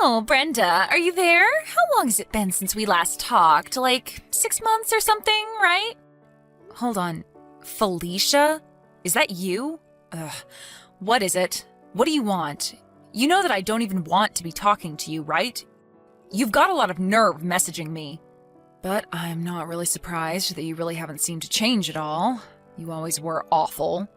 Oh, Brenda, are you there? How long has it been since we last talked? Like 6 months or something, right? Hold on. Felicia? Is that you? Ugh. What is it? What do you want? You know that I don't even want to be talking to you, right? You've got a lot of nerve messaging me. But I'm not really surprised that you really haven't seemed to change at all. You always were awful.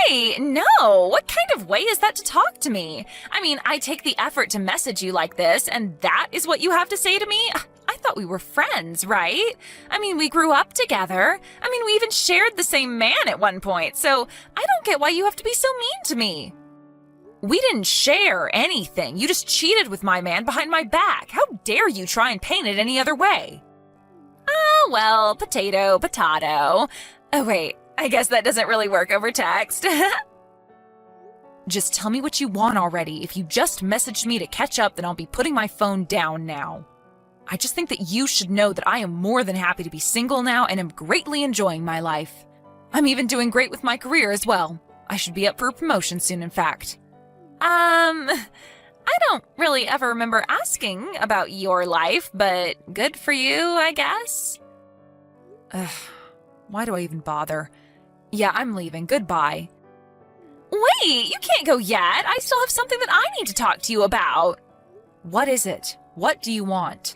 Hey, no! What kind of way is that to talk to me? I mean, I take the effort to message you like this, and that is what you have to say to me? I thought we were friends, right? I mean, we grew up together. I mean, we even shared the same man at one point, so I don't get why you have to be so mean to me. We didn't share anything. You just cheated with my man behind my back. How dare you try and paint it any other way? Oh, well, potato, potato. Oh, wait. I guess that doesn't really work over text. Just tell me what you want already. If you just messaged me to catch up, then I'll be putting my phone down now. I just think that you should know that I am more than happy to be single now and am greatly enjoying my life. I'm even doing great with my career as well. I should be up for a promotion soon, in fact. I don't really ever remember asking about your life, but good for you, I guess. Ugh, why do I even bother? Yeah, I'm leaving. Goodbye. Wait, you can't go yet. I still have something that I need to talk to you about. What is it? What do you want?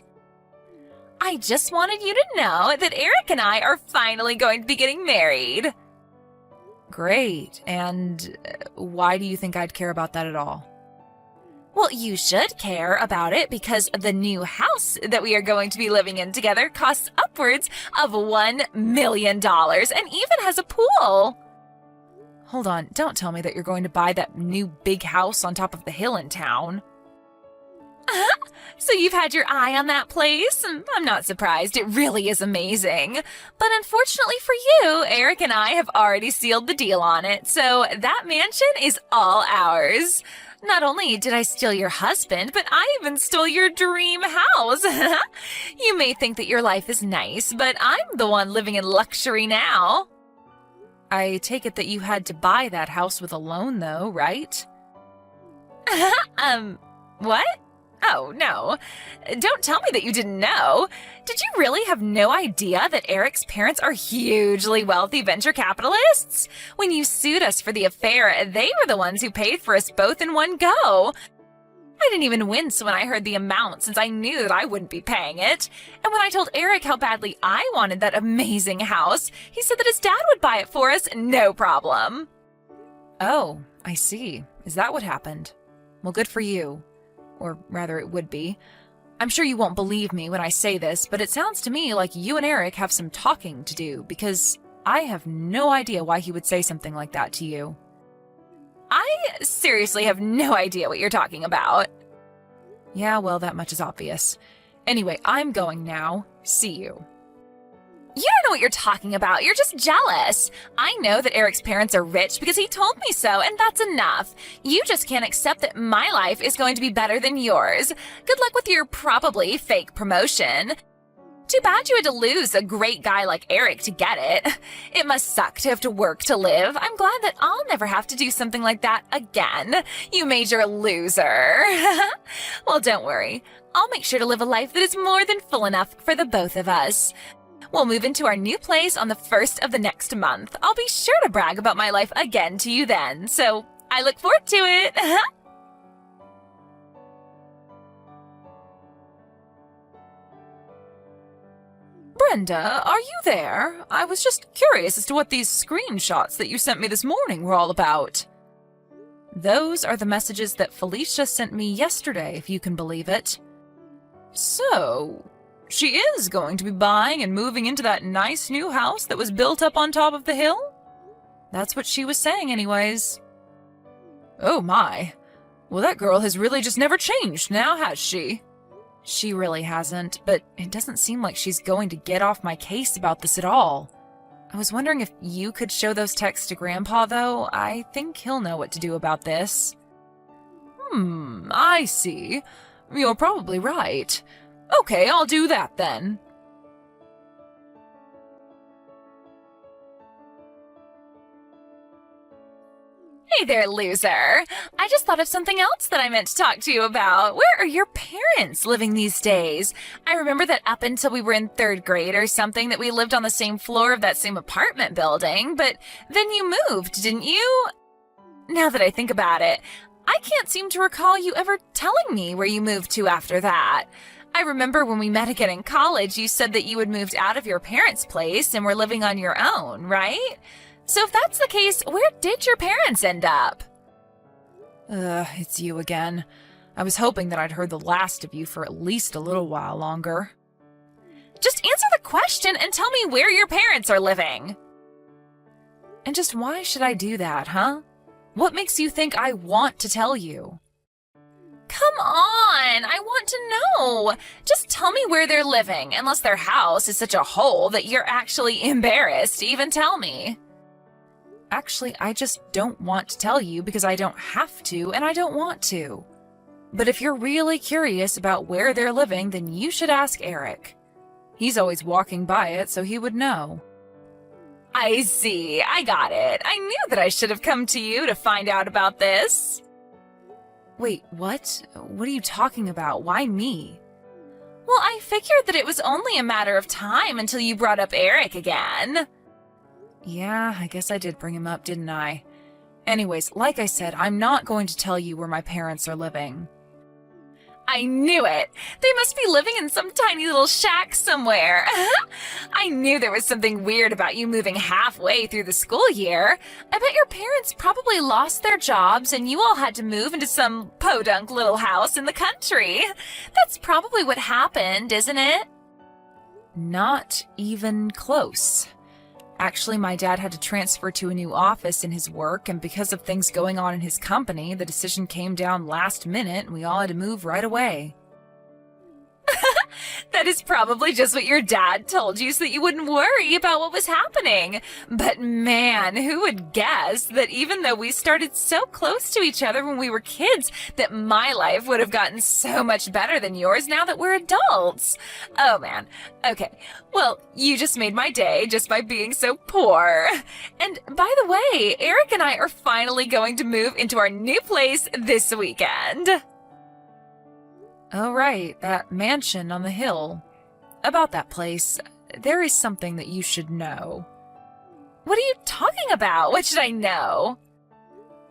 I just wanted you to know that Eric and I are finally going to be getting married. Great. And why do you think I'd care about that at all? Well, you should care about it because the new house that we are going to be living in together costs upwards of $1 million and even has a pool. Hold on, don't tell me that you're going to buy that new big house on top of the hill in town. So you've had your eye on that place? I'm not surprised, it really is amazing. But unfortunately for you, Eric and I have already sealed the deal on it, so that mansion is all ours. Not only did I steal your husband, but I even stole your dream house. You may think that your life is nice, but I'm the one living in luxury now. I take it that you had to buy that house with a loan, though, right? What? Oh, no. Don't tell me that you didn't know. Did you really have no idea that Eric's parents are hugely wealthy venture capitalists? When you sued us for the affair, they were the ones who paid for us both in one go. I didn't even wince when I heard the amount since I knew that I wouldn't be paying it. And when I told Eric how badly I wanted that amazing house, he said that his dad would buy it for us, no problem. Oh, I see. Is that what happened? Well, good for you. Or rather, it would be. I'm sure you won't believe me when I say this, but it sounds to me like you and Eric have some talking to do, because I have no idea why he would say something like that to you. I seriously have no idea what you're talking about. Yeah, well, that much is obvious. Anyway, I'm going now. See you. You don't know what you're talking about. You're just jealous. I know that Eric's parents are rich because he told me so, and that's enough. You just can't accept that my life is going to be better than yours. Good luck with your probably fake promotion. Too bad you had to lose a great guy like Eric to get it. It must suck to have to work to live. I'm glad that I'll never have to do something like that again. You major loser. Well, don't worry. I'll make sure to live a life that is more than full enough for the both of us. We'll move into our new place on the 1st of the next month. I'll be sure to brag about my life again to you then, so I look forward to it. Brenda, are you there? I was just curious as to what these screenshots that you sent me this morning were all about. Those are the messages that Felicia sent me yesterday, if you can believe it. So, she is going to be buying and moving into that nice new house that was built up on top of the hill? That's what she was saying anyways. Oh my. Well, that girl has really just never changed now, has she? She really hasn't, but it doesn't seem like she's going to get off my case about this at all. I was wondering if you could show those texts to Grandpa, though. I think he'll know what to do about this. I see. You're probably right. Okay, I'll do that then. Hey there, loser. I just thought of something else that I meant to talk to you about. Where are your parents living these days? I remember that up until we were in 3rd grade or something that we lived on the same floor of that same apartment building, but then you moved, didn't you? Now that I think about it, I can't seem to recall you ever telling me where you moved to after that. I remember when we met again in college, you said that you had moved out of your parents' place and were living on your own, right? So if that's the case, where did your parents end up? It's you again. I was hoping that I'd heard the last of you for at least a little while longer. Just answer the question and tell me where your parents are living. And just why should I do that, huh? What makes you think I want to tell you? Come on, I want to know. Just tell me where they're living, unless their house is such a hole that you're actually embarrassed to even tell me. Actually, I just don't want to tell you because I don't have to and I don't want to. But if you're really curious about where they're living, then you should ask Eric. He's always walking by it, so he would know. I see, I got it. I knew that I should have come to you to find out about this. Wait, what? What are you talking about? Why me? Well, I figured that it was only a matter of time until you brought up Eric again. Yeah, I guess I did bring him up, didn't I? Anyways, like I said, I'm not going to tell you where my parents are living. I knew it! They must be living in some tiny little shack somewhere. I knew there was something weird about you moving halfway through the school year. I bet your parents probably lost their jobs and you all had to move into some podunk little house in the country. That's probably what happened, isn't it? Not even close. Actually, my dad had to transfer to a new office in his work, and because of things going on in his company, the decision came down last minute and we all had to move right away. That is probably just what your dad told you so that you wouldn't worry about what was happening. But man, who would guess that even though we started so close to each other when we were kids, that my life would have gotten so much better than yours now that we're adults. Oh man. Okay. Well, you just made my day just by being so poor. And by the way, Eric and I are finally going to move into our new place this weekend. Oh, right, that mansion on the hill. About that place, there is something that you should know. What are you talking about? What should I know?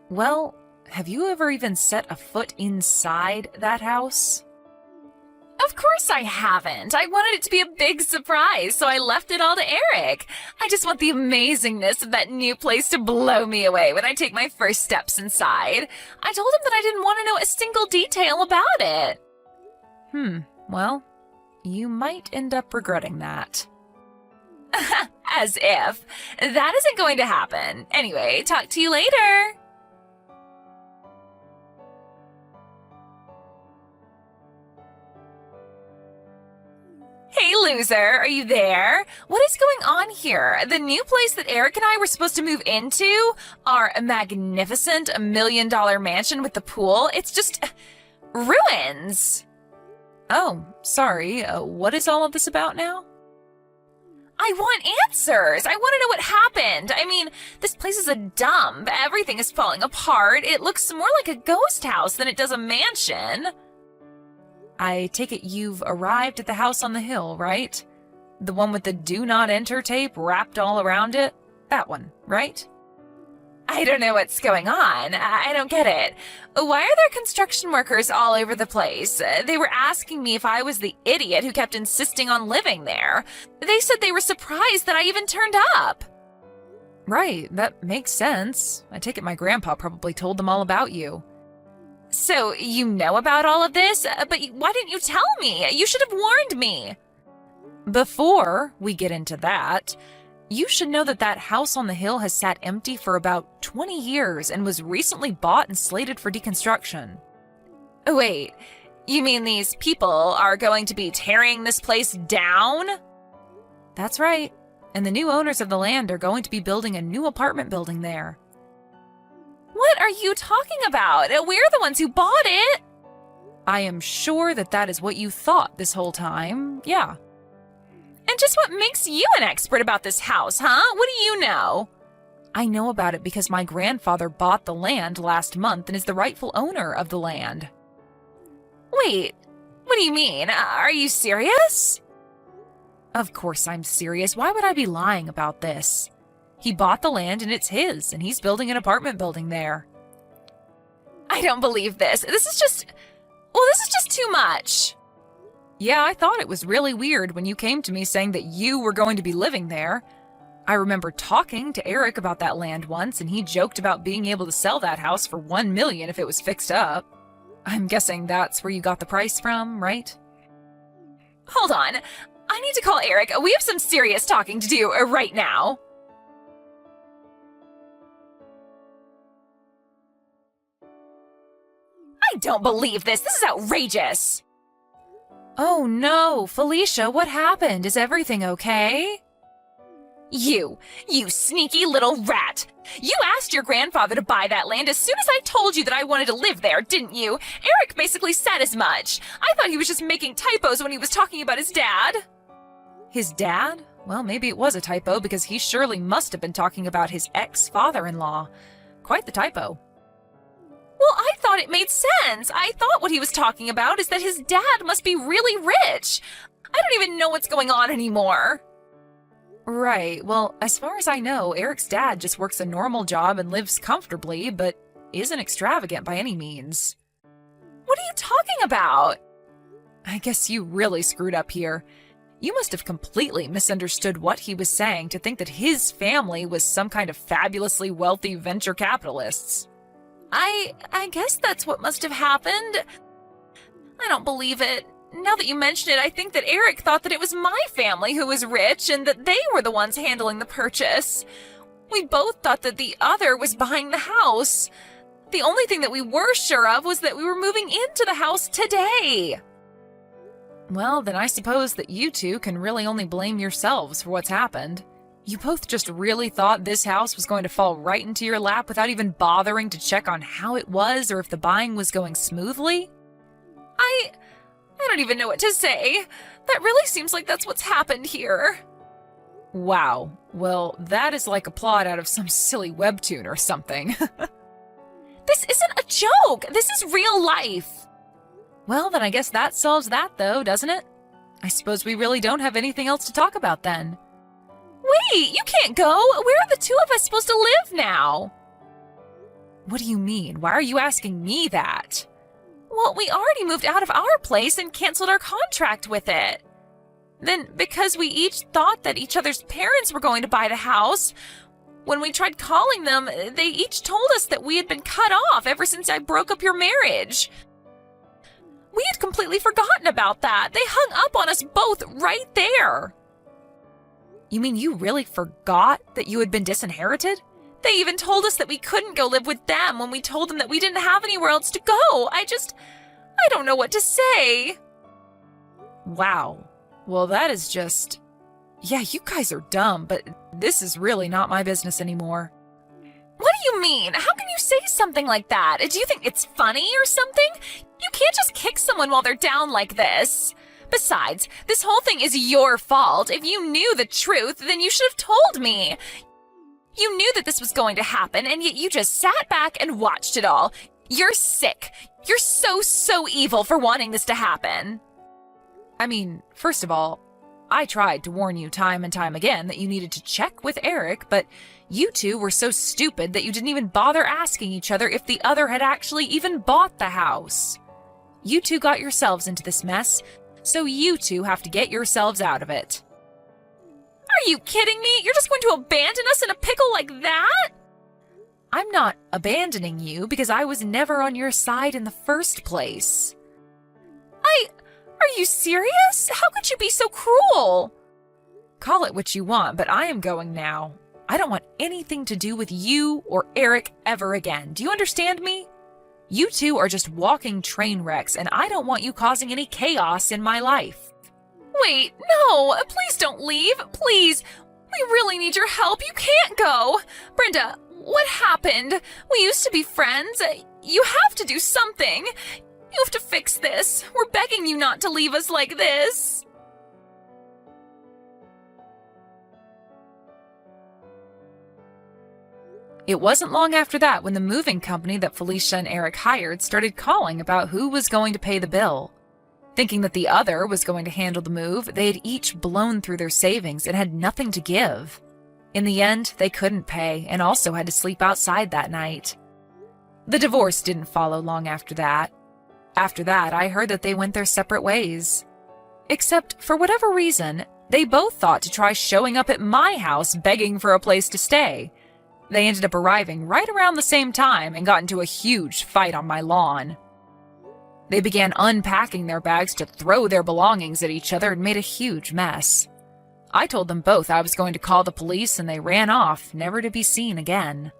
Well, have you ever even set a foot inside that house? Of course I haven't. I wanted it to be a big surprise, so I left it all to Eric. I just want the amazingness of that new place to blow me away when I take my first steps inside. I told him that I didn't want to know a single detail about it. Well, you might end up regretting that. As if. That isn't going to happen. Anyway, talk to you later. Hey, loser, are you there? What is going on here? The new place that Eric and I were supposed to move into, our magnificent $1 million mansion with the pool, it's just ruins. Oh, sorry. What is all of this about now? I want answers. I want to know what happened. I mean, this place is a dump. Everything is falling apart. It looks more like a ghost house than it does a mansion. I take it you've arrived at the house on the hill, right? The one with the do not enter tape wrapped all around it? That one, right? I don't know what's going on. I don't get it. Why are there construction workers all over the place? They were asking me if I was the idiot who kept insisting on living there. They said they were surprised that I even turned up. Right, that makes sense. I take it my grandpa probably told them all about you. So you know about all of this? But why didn't you tell me? You should have warned me. Before we get into that, you should know that that house on the hill has sat empty for about 20 years and was recently bought and slated for deconstruction. Wait, you mean these people are going to be tearing this place down? That's right. And the new owners of the land are going to be building a new apartment building there. What are you talking about? We're the ones who bought it. I am sure that that is what you thought this whole time. Yeah. And just what makes you an expert about this house, huh? What do you know? I know about it because my grandfather bought the land last month and is the rightful owner of the land. Wait, what do you mean? Are you serious? Of course I'm serious. Why would I be lying about this? He bought the land and it's his, and he's building an apartment building there. I don't believe this. This is just too much. Yeah, I thought it was really weird when you came to me saying that you were going to be living there. I remember talking to Eric about that land once, and he joked about being able to sell that house for $1 million if it was fixed up. I'm guessing that's where you got the price from, right? Hold on. I need to call Eric. We have some serious talking to do right now. I don't believe this. This is outrageous. Oh no, Felicia, what happened? Is everything okay? You sneaky little rat. You asked your grandfather to buy that land as soon as I told you that I wanted to live there, didn't you? Eric basically said as much. I thought he was just making typos when he was talking about his dad. His dad? Well, maybe it was a typo because he surely must have been talking about his ex-father-in-law. Quite the typo. Well, I thought it made sense. I thought what he was talking about is that his dad must be really rich. I don't even know what's going on anymore. Right. Well, as far as I know, Eric's dad just works a normal job and lives comfortably, but isn't extravagant by any means. What are you talking about? I guess you really screwed up here. You must have completely misunderstood what he was saying to think that his family was some kind of fabulously wealthy venture capitalists. I guess that's what must have happened. I don't believe it. Now that you mention it, I think that Eric thought that it was my family who was rich and that they were the ones handling the purchase. We both thought that the other was buying the house. The only thing that we were sure of was that we were moving into the house today. Well, then I suppose that you two can really only blame yourselves for what's happened. You both just really thought this house was going to fall right into your lap without even bothering to check on how it was or if the buying was going smoothly? I don't even know what to say. That really seems like that's what's happened here. Wow. Well, that is like a plot out of some silly webtoon or something. This isn't a joke. This is real life. Well, then I guess that solves that, though, doesn't it? I suppose we really don't have anything else to talk about then. Wait, you can't go. Where are the two of us supposed to live now? What do you mean? Why are you asking me that? Well, we already moved out of our place and canceled our contract with it. Then, because we each thought that each other's parents were going to buy the house, when we tried calling them, they each told us that we had been cut off ever since I broke up your marriage. We had completely forgotten about that. They hung up on us both right there. You mean you really forgot that you had been disinherited? They even told us that we couldn't go live with them when we told them that we didn't have anywhere else to go. I don't know what to say. Wow. Well, that is just... Yeah, you guys are dumb, but this is really not my business anymore. What do you mean? How can you say something like that? Do you think it's funny or something? You can't just kick someone while they're down like this. Besides, this whole thing is your fault. If you knew the truth, then you should have told me. You knew that this was going to happen, and yet you just sat back and watched it all. You're sick. You're so evil for wanting this to happen. I mean, first of all, I tried to warn you time and time again that you needed to check with Eric, but you two were so stupid that you didn't even bother asking each other if the other had actually even bought the house. You two got yourselves into this mess, so you two have to get yourselves out of it. Are you kidding me? You're just going to abandon us in a pickle like that? I'm not abandoning you because I was never on your side in the first place. Are you serious? How could you be so cruel? Call it what you want, but I am going now. I don't want anything to do with you or Eric ever again. Do you understand me? You two are just walking train wrecks, and I don't want you causing any chaos in my life. Wait, no, please don't leave, please. We really need your help. You can't go. Brenda, what happened? We used to be friends. You have to do something. You have to fix this. We're begging you not to leave us like this. It wasn't long after that when the moving company that Felicia and Eric hired started calling about who was going to pay the bill. Thinking that the other was going to handle the move, they had each blown through their savings and had nothing to give. In the end, they couldn't pay and also had to sleep outside that night. The divorce didn't follow long after that. After that, I heard that they went their separate ways. Except, for whatever reason, they both thought to try showing up at my house begging for a place to stay. They ended up arriving right around the same time and got into a huge fight on my lawn. They began unpacking their bags to throw their belongings at each other and made a huge mess. I told them both I was going to call the police and they ran off, never to be seen again.